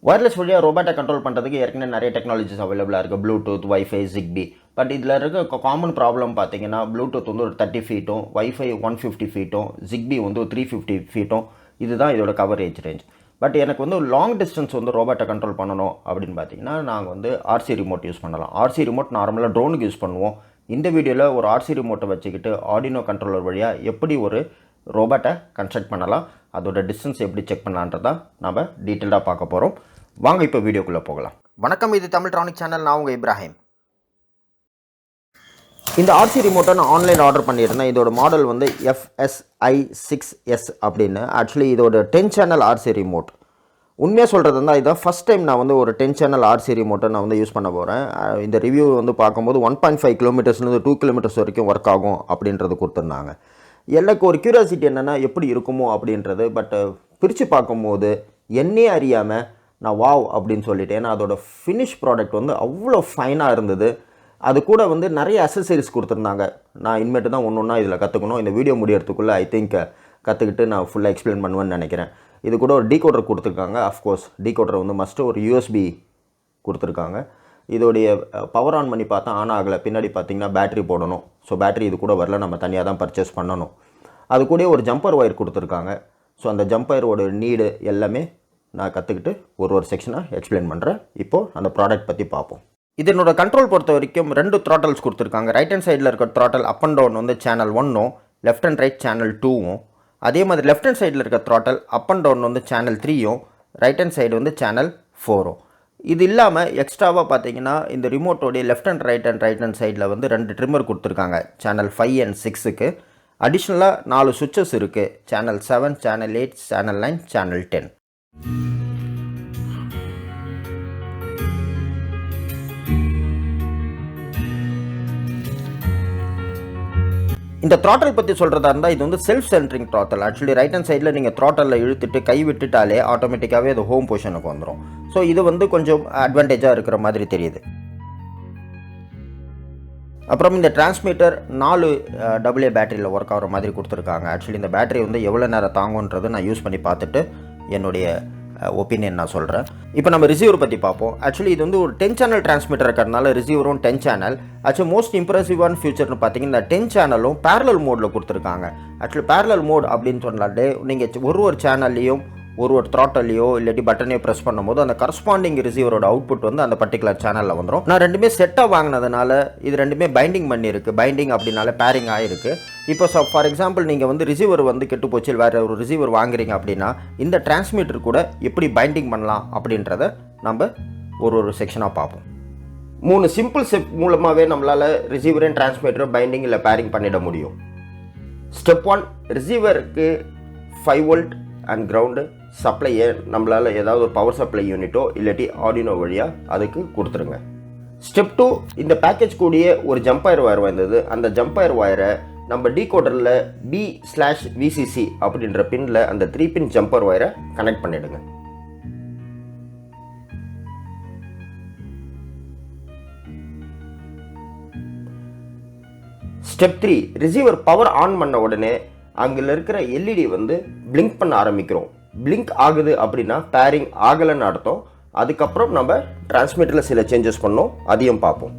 Wireless வழியாக ரோபோட்டை control பண்ணுறதுக்கு ஏற்கனவே நிறைய டெக்னாலஜிஸ் அவைலபிளாக இருக்குது. Bluetooth, wifi, Zigbee. பட் இதில் இருக்க காமன் ப்ராப்ளம் பார்த்தீங்கன்னா, ப்ளூடூத் வந்து ஒரு 30 ஃபீட்டும், வைஃபை 150 ஃபீட்டும், ஜிக்பி வந்து ஒரு 350 ஃபீட்டும். இதுதான் இதோட கவரேஜ் ரேஞ்ச். பட் எனக்கு வந்து ஒரு லாங் டிஸ்டன்ஸ் வந்து ரோபோட்டை கண்ட்ரோல் பண்ணணும் அப்படின்னு பார்த்தீங்கன்னா, நாங்கள் வந்து ஆர்சி ரிமோட் யூஸ் பண்ணலாம். ஆர்சி ரிமோட் நார்மலாக ட்ரோனுக்கு யூஸ் பண்ணுவோம். இந்த வீடியோவில் ஒரு ஆர்சி ரிமோட்டை வச்சுக்கிட்டு ஆர்டினோ கண்ட்ரோலர் வழியாக எப்படி ஒரு ரோபோட்டை கன்ஸ்ட்ரக்ட் பண்ணலாம், அதோட டிஸ்டன்ஸ் எப்படி செக் பண்ணலான்றதான் நம்ம டீட்டெயிலாக பார்க்க போகிறோம். வாங்க இப்போ வீடியோக்குள்ளே போகலாம். வணக்கம், இது தமிழ்ட்ரானிக் சேனல். நான் உங்கள் இப்ராஹிம். இந்த ஆர்சி ரிமோட்டை நான் ஆன்லைன் ஆர்டர் பண்ணியிருந்தேன். இதோட மாடல் வந்து FS-i6S அப்படின்னு. ஆக்சுவலி இதோட 10 சேனல் ஆர்சி ரிமோட். உண்மையாக சொல்கிறது தான், இதான் ஃபஸ்ட் டைம் நான் வந்து ஒரு 10 சேனல் ஆர்சி ரிமோட்டை நான் வந்து யூஸ் பண்ண போகிறேன். இந்த ரிவ்யூ வந்து பார்க்கும்போது 1.5 கிலோமீட்டர்ஸ்லேருந்து 2 கிலோமீட்டர்ஸ் வரைக்கும் ஒர்க் ஆகும் அப்படின்றது கொடுத்துருந்தாங்க. எனக்கு ஒரு க்யூரியாசிட்டி என்னென்னா எப்படி இருக்குமோ அப்படின்றது. பட் பிரித்து பார்க்கும்போது என்னே அறியாமல் நான் வாவ் அப்படின்னு சொல்லிட்டேன். ஏன்னா அதோட ஃபினிஷ் ப்ராடக்ட் வந்து அவ்வளோ ஃபைனாக இருந்தது. அது கூட வந்து நிறைய அக்சசரிஸ் கொடுத்துருந்தாங்க. நான் இனிமேட்டு தான் ஒன்று ஒன்றா இதில் கற்றுக்கணும். இந்த வீடியோ முடியறதுக்குள்ளே ஐ திங்க் கற்றுக்கிட்டு நான் ஃபுல்லாக எக்ஸ்பிளைன் பண்ணுவேன்னு நினைக்கிறேன். இது கூட ஒரு டீகோடர் கொடுத்துருக்காங்க. அஃப்கோர்ஸ் டீகோடர் வந்து மஸ்ட்டு ஒரு USB கொடுத்துருக்காங்க. இதோடைய பவர் ஆன் பண்ணி பார்த்தா ஆன் ஆகலை. பின்னாடி பார்த்தீங்கன்னா பேட்டரி போடணும். ஸோ பேட்டரி இது கூட வரல, நம்ம தனியாக தான் பர்ச்சேஸ் பண்ணணும். அது கூட ஒரு ஜம்பர் ஒயர் கொடுத்துருக்காங்க. ஸோ அந்த ஜம்பரோட நீடு எல்லாமே நான் கற்றுக்கிட்டு ஒரு செக்ஷனாக எக்ஸ்பிளைன் பண்ணுறேன். இப்போது அந்த ப்ராடக்ட் பற்றி பார்ப்போம். இதனோட கண்ட்ரோல் பொறுத்த வரைக்கும் 2 த்ராட்டல்ஸ் கொடுத்துருக்காங்க. ரைட் ஹேண்ட் சைடில் இருக்க த்ராட்டல் அப் அண்ட் டவுன் வந்து சேனல் 1ம், லெஃப்ட் அண்ட் ரைட் சேனல் 2ம். அதே மாதிரி லெஃப்ட் ஹேண்ட் சைடில் இருக்க த்ராட்டல் அப் அண்ட் டவுன் வந்து சேனல் 3ம், ரைட் ஹேண்ட் சைடு வந்து சேனல் 4ம். இது இல்லாமல் எக்ஸ்ட்ராவாக பார்த்தீங்கன்னா இந்த ரிமோட்டோடைய லெஃப்ட் அண்ட் ரைட் ஹேண்ட் சைடில் வந்து 2 ட்ரிம்மர் கொடுத்துருக்காங்க. சேனல் 5 and 6க்கு. அடிஷ்னலாக 4 சுவிட்சஸ் இருக்குது. Channel 7, channel 8, channel 9, channel 10. இந்த த்ராட்டல் பற்றி சொல்கிறதா இருந்தால், இது வந்து self centring throttle. Actually right hand சைடில் நீங்கள் த்ராட்டலில் இழுத்துட்டு கை விட்டுட்டாலே ஆட்டோமேட்டிக்காகவே அது ஹோம் பொசிஷனுக்கு வந்துடும். ஸோ இது வந்து கொஞ்சம் அட்வான்டேஜாக இருக்கிற மாதிரி தெரியுது. அப்புறம் இந்த டிரான்ஸ்மிட்டர் 4 AA பேட்டரியில் ஒர்க் ஆகிற மாதிரி கொடுத்துருக்காங்க. ஆக்சுவலி இந்த பேட்டரி வந்து எவ்வளோ நேரம் தாங்குன்றது நான் யூஸ் பண்ணி பார்த்துட்டு என்னுடைய ஒப்பீனியன் நான் சொல்கிறேன். இப்போ நம்ம ரிசீவர் பற்றி பார்ப்போம். ஆக்சுவலி இது வந்து ஒரு 10 சேனல் டிரான்ஸ்மிட்டர் இருக்கிறதுனால ரிசீவரும் 10 சேனல். ஆக்சுவலி மோஸ்ட் இம்ப்ரெசிவான ஃபியூச்சர்னு பார்த்தீங்கன்னா, இந்த 10 சேனலும் பேரலல் மோடில் கொடுத்துருக்காங்க. ஆக்சுவலி பேரலல் மோட் அப்படின்னு சொன்னாலே நீங்கள் ஒரு சேனல்லையும் ஒரு த்ராட்டல்லையோ இல்லாட்டி பட்டனையோ ப்ரெஸ் பண்ணும்போது அந்த கரஸ்பாண்டிங் ரிசீவரோட அவுட்புட் வந்து அந்த பர்டிகுலர் சேனலில் வந்துடும். நான் ரெண்டுமே செட்டாக வாங்கினதுனால இது ரெண்டுமே பைண்டிங் பண்ணியிருக்கு. பைண்டிங் அப்படின்னால பேரிங் ஆகிருக்கு. இப்போ ஃபார் எக்ஸாம்பிள் நீங்கள் வந்து ரிசீவர் வந்து கெட்டு போச்சு, வேறு ஒரு ரிசீவர் வாங்குறீங்க அப்படின்னா இந்த டிரான்ஸ்மிட்டர் கூட எப்படி பைண்டிங் பண்ணலாம் அப்படின்றத நம்ம ஒரு செக்ஷனாக பார்ப்போம். 3 சிம்பிள் ஸ்டெப் மூலமாகவே நம்மளால் ரிசீவரையும் டிரான்ஸ்மிட்டரும் பைண்டிங் இல்லை பேரிங் பண்ணிட முடியும். ஸ்டெப் 1, ரிசீவருக்கு 5 வோல்ட் அண்ட் கிரவுண்டு சப்ளையை நம்மளால் ஏதாவது ஒரு பவர் சப்ளை யூனிட்டோ இல்லாட்டி ஆர்டினோ வழியாக அதுக்கு கொடுத்துருங்க. ஸ்டெப் 2, இந்த பேக்கேஜ் கூடிய ஒரு ஜம்பயர் ஒயர் வந்தது. அந்த ஜம்பயர் ஒயரை நம்ம டீகோடரில் B/VCC அப்படின்ற பின்னில் அந்த 3 பின் ஜம்பர் ஒயரை கனெக்ட் பண்ணிவிடுங்க. ஸ்டெப் 3, ரிசீவர் பவர் ஆன் பண்ண உடனே அங்கே இருக்கிற LED வந்து பிளிங்க் பண்ண ஆரம்பிக்கிறோம். பிளிங்க் ஆகுது அப்படின்னா பேரிங் ஆகலைன்னு அர்த்தம். அதுக்கப்புறம் நம்ம டிரான்ஸ்மிட்டரில் சில சேஞ்சஸ் பண்ணோம், அதையும் பார்ப்போம்.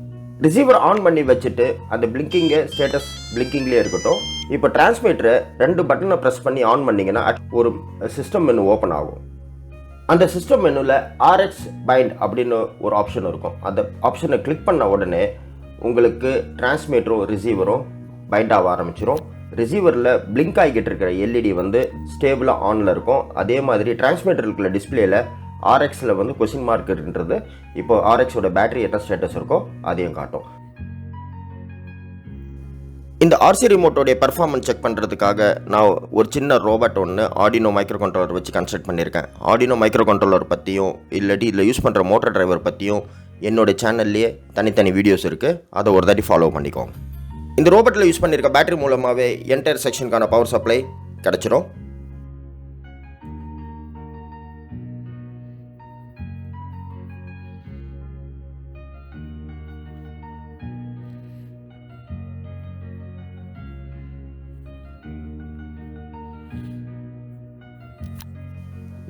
ரிசீவர் ஆன் பண்ணி வச்சுட்டு அந்த பிளிங்கிங்கை ஸ்டேட்டஸ் பிளிங்கிங்லேயே இருக்கட்டும். இப்போ டிரான்ஸ்மிட்டரை 2 பட்டனை ப்ரெஸ் பண்ணி ஆன் பண்ணிங்கன்னா ஒரு சிஸ்டம் மெனு ஓப்பன் ஆகும். அந்த சிஸ்டம் மெனுவில் RX பைண்ட் அப்படின்னு ஒரு ஆப்ஷன் இருக்கும். அந்த ஆப்ஷனை கிளிக் பண்ண உடனே உங்களுக்கு டிரான்ஸ்மிட்டரும் ரிசீவரும் பைண்ட் ஆக ஆரம்பிச்சிடும். ரிசீவரில் பிளிங்க் ஆகிக்கிட்டு இருக்கிற LED வந்து ஸ்டேபிளாக ஆனில் இருக்கும். அதே மாதிரி டிரான்ஸ்மிட்டர் இருக்கிற டிஸ்பிளேயில் RXல வந்து கொஸ்டின் மார்க் இருக்கின்றது. இப்போ RXோட பேட்டரி என்ன ஸ்டேட்டஸ் இருக்கோ அதையும் காட்டும். இந்த ஆர்சி ரிமோட்டோடைய பெர்ஃபார்மன்ஸ் செக் பண்ணுறதுக்காக நான் ஒரு சின்ன ரோபோட் ஒன்று ஆர்டினோ மைக்ரோ கண்ட்ரோலர் வச்சு கன்ஸ்ட்ரக்ட் பண்ணியிருக்கேன். ஆர்டினோ மைக்ரோ கண்ட்ரோலர் பற்றியும் இல்லாட்டி இதில் யூஸ் பண்ணுற மோட்டர் டிரைவர் பற்றியும் என்னோடய சேனல்லையே தனித்தனி வீடியோஸ் இருக்குது. அதை ஒரு தாட்டி ஃபாலோ பண்ணிக்கோங்க. இந்த ரோபோட்டில் யூஸ் பண்ணியிருக்க பேட்டரி மூலமாகவே என்டையர் செக்ஷனுக்கான பவர் சப்ளை கிடச்சிரும்.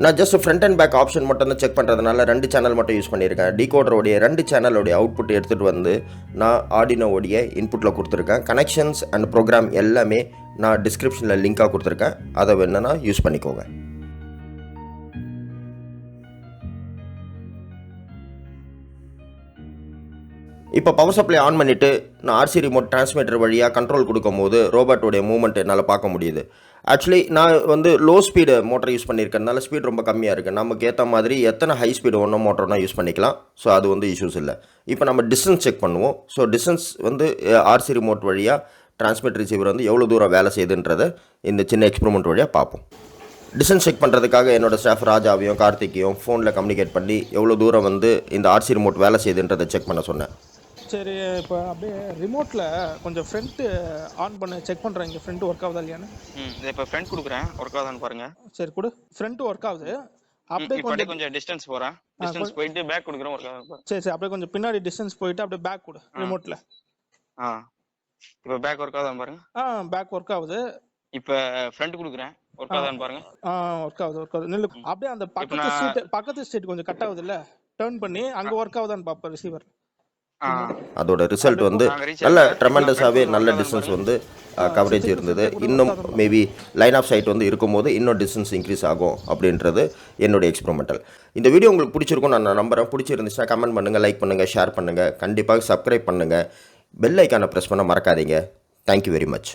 நான் just front and back option மட்டும் தான் செக் பண்ணுறதுனால 2 சேனல் மட்டும் யூஸ் பண்ணியிருக்கேன். டிகோடரோடைய 2 சேனலோடைய அவுட்புட் எடுத்துகிட்டு வந்து நான் ஆர்டினோடைய இன்புட்டில் கொடுத்துருக்கேன். கனெக்ஷன்ஸ் அண்ட் ப்ரோக்ராம் எல்லாமே நான் டிஸ்கிரிப்ஷனில் லிங்காக கொடுத்துருக்கேன். அதை வேணுன்னா யூஸ் பண்ணிக்கோங்க. இப்போ பவர் சப்ளை ஆன் பண்ணிவிட்டு நான் ஆர்சி ரிமோட் டிரான்ஸ்மிட்டர் வழியாக கண்ட்ரோல் கொடுக்கும்போது ரோபோட்டோடைய மூவ்மெண்ட் என்னால் பார்க்க முடியுது. ஆக்சுவலி நான் வந்து லோ ஸ்பீடு மோட்டர் யூஸ் பண்ணியிருக்கனால ஸ்பீட் ரொம்ப கம்மியாக இருக்குது. நமக்கு ஏற்ற மாதிரி எத்தனை ஹை ஸ்பீடு ஒன்றும் மோட்டர்னால் யூஸ் பண்ணிக்கலாம். ஸோ அது வந்து இஷ்யூஸ் இல்லை. இப்போ நம்ம டிஸ்டன்ஸ் செக் பண்ணுவோம். ஸோ டிஸ்டன்ஸ் வந்து ஆர்சி ரிமோட் வழியாக டிரான்ஸ்மிட்டர் ரிசீவர் வந்து எவ்வளோ தூரம் வேலை செய்யுதுன்றதை இந்த சின்ன எக்ஸ்பெரிமெண்ட் வழியாக பார்ப்போம். டிஸ்டன்ஸ் செக் பண்ணுறதுக்காக என்னோடய ஸ்டாஃப் ராஜாவையும் கார்த்திக்கையும் ஃபோனில் கம்யூனிகேட் பண்ணி எவ்வளோ தூரம் வந்து இந்த ஆர்சி ரிமோட் வேலை செய்யுதுன்றதை செக் பண்ண சொன்னேன். சரி, இப்போ அப்படியே ரிமோட்டில் கொஞ்சம் ஃப்ரண்ட்டு ஆன் பண்ண செக் பண்ணுறேன். இங்கே ஃப்ரண்ட் ஒர்க் ஆகுதா இல்லையான்னு. இப்போ ஃப்ரண்ட் கொடுக்குறேன், ஒர்க் ஆகுதான்னு பாருங்கள். சரி கொடு. ஃப்ரண்ட் ஒர்க் ஆகுது. அப்படியே கொஞ்சம் டிஸ்டன்ஸ் போகிறேன். டிஸ்டன்ஸ் போயிட்டு பேக் கொடுக்குறேன், ஒர்க் ஆகுது. சரி அப்படியே கொஞ்சம் பின்னாடி டிஸ்டன்ஸ் போயிட்டு அப்படியே பேக் கொடு ரிமோட்டில். இப்போ பேக் ஒர்க் ஆகுதான்னு பாருங்க. பேக் ஒர்க் ஆகுது. இப்போ ஃப்ரண்ட் கொடுக்குறேன், ஒர்க் ஆகுதான்னு பாருங்க. ஒர்க் ஆகுது. நில்லு. அப்படியே அந்த பக்கத்து ஸ்ட்ரீட் கொஞ்சம் கட் ஆகுது இல்லை, டர்ன் பண்ணி அங்கே ஒர்க் ஆகுதான்னு பார்ப்பேன் ரிசீவர். அதோட ரிசல்ட் வந்து நல்ல ட்ரெமெண்டஸாகவே நல்ல டிஸ்டன்ஸ் வந்து கவரேஜ் இருந்தது. இன்னும் மேபி லைன் ஆஃப் சைட் வந்து இருக்கும்போது இன்னும் டிஸ்டன்ஸ் இன்க்ரீஸ் ஆகும் அப்படின்றது என்னுடைய எக்ஸ்பெரிமெண்டல். இந்த வீடியோ உங்களுக்கு பிடிச்சிருக்கும் நான் நம்புகிறேன். பிடிச்சிருந்துச்சுன்னா கமெண்ட் பண்ணுங்கள், லைக் பண்ணுங்கள், ஷேர் பண்ணுங்கள், கண்டிப்பாக சப்ஸ்கிரைப் பண்ணுங்கள், பெல் ஐக்கானை ப்ரெஸ் பண்ண மறக்காதீங்க. Thank you very much.